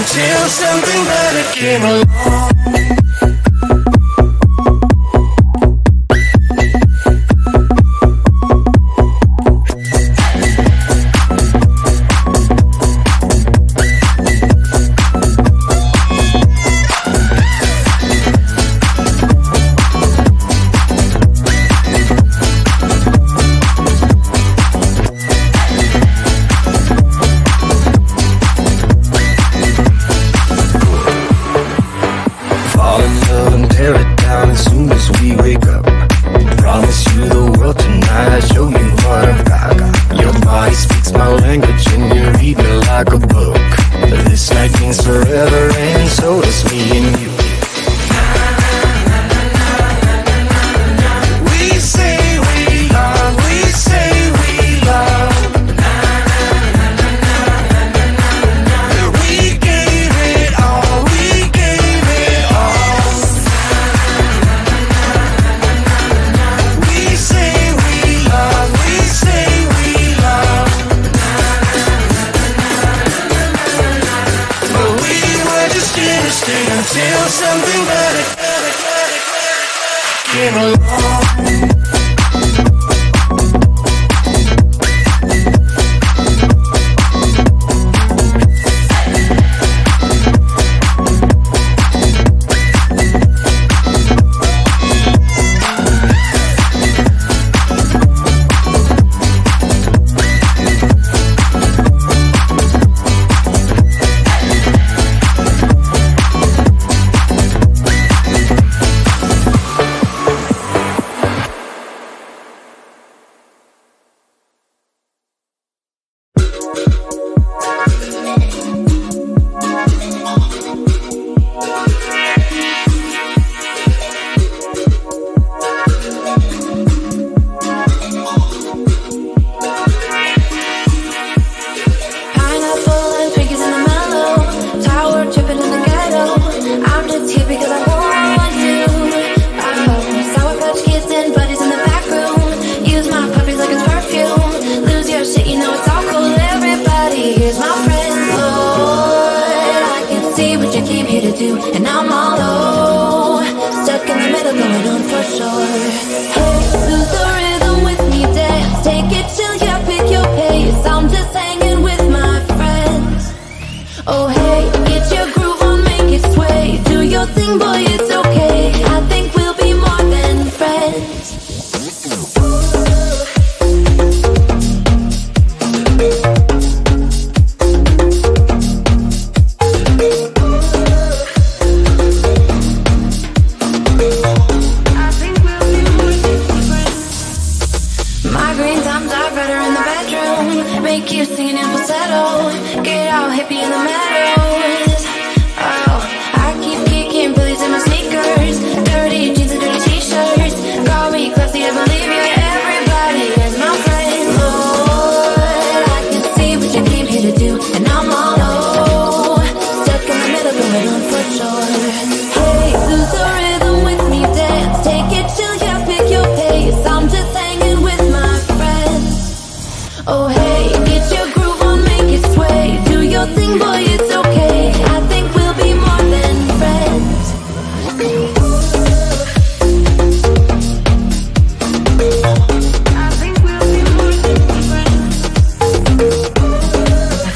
Until something better came along. like a book. This night means forever, and so does me and you. We say we love, we say we love. We gave it all, we gave it all. We say we love, we say we love. But we were just here to stay until something better came along. And I'm all low, stuck in the middle, going on for sure. Hey, lose the rhythm with me, dance. Take it till you pick your pace. I'm just hanging with my friends. Oh hey, get your groove on, make it sway. Do your thing, boy, it's okay. I think we'll be more than friends. Make you singing in falsetto. Get all hippie in the meadows. Oh, I keep kicking billies in my sneakers. Dirty jeans and dirty t-shirts. Call me classy, I believe you. Everybody is my friend. Lord, I can see what you came here to do. And I'm all low, stuck in the middle, going on for sure. Hey, lose the rhythm with me, dance. Take it till you pick your pace. I'm just hanging with my friends. Oh hey, get your groove on, make it sway. Do your thing, boy, it's okay. I think we'll be more than friends. I think we'll be more than friends. We'll be more than friends.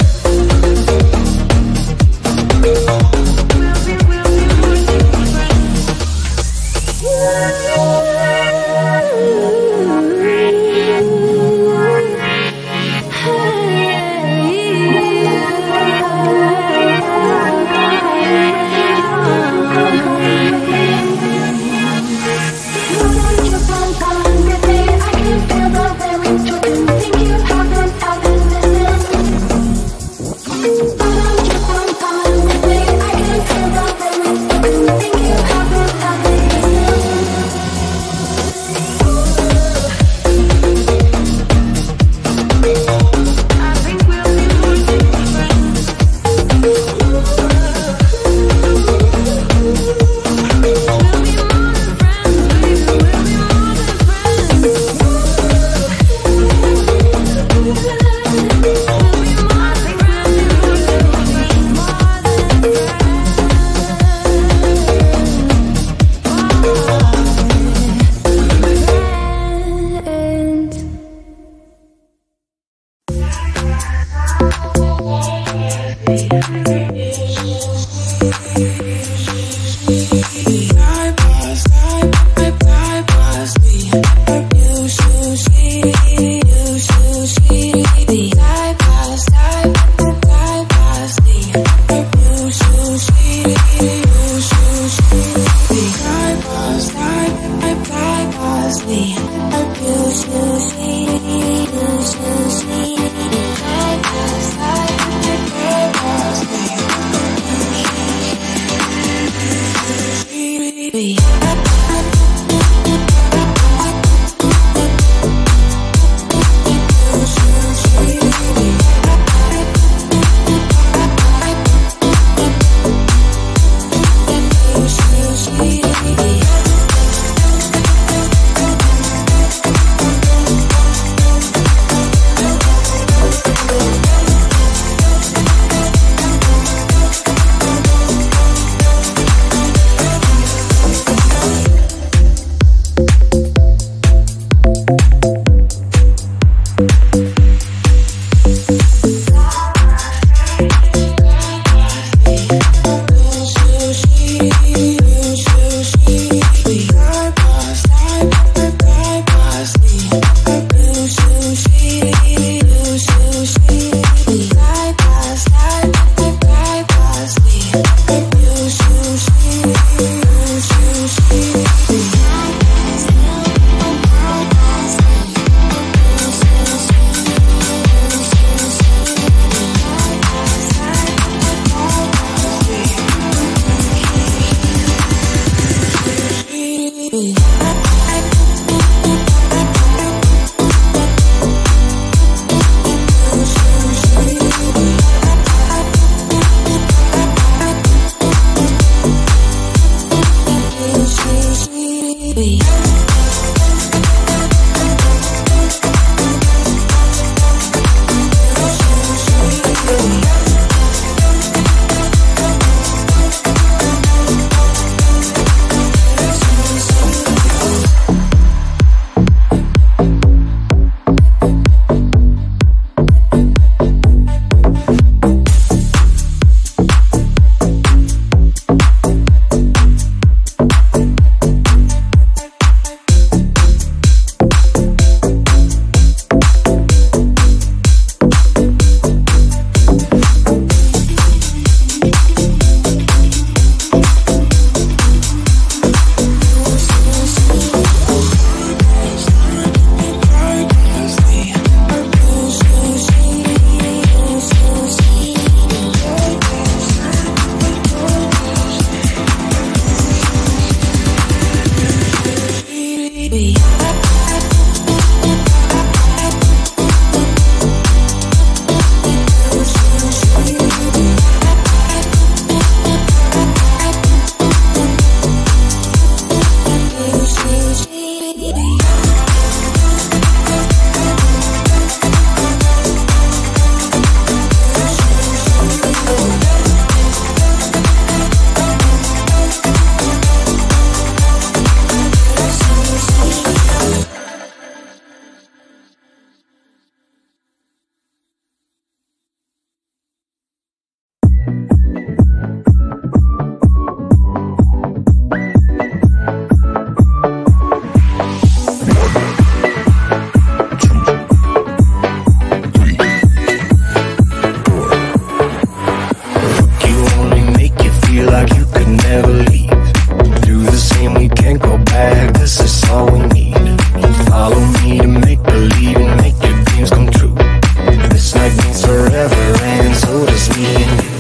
forever, and so does me and you.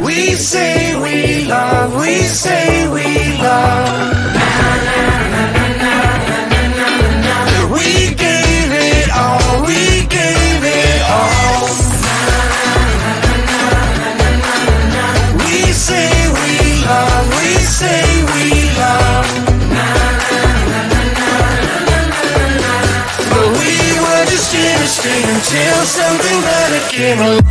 We say we love, we say we love. We gave it all, we gave it all. We say we love, we say we love. But we were just chemistry until something better came along.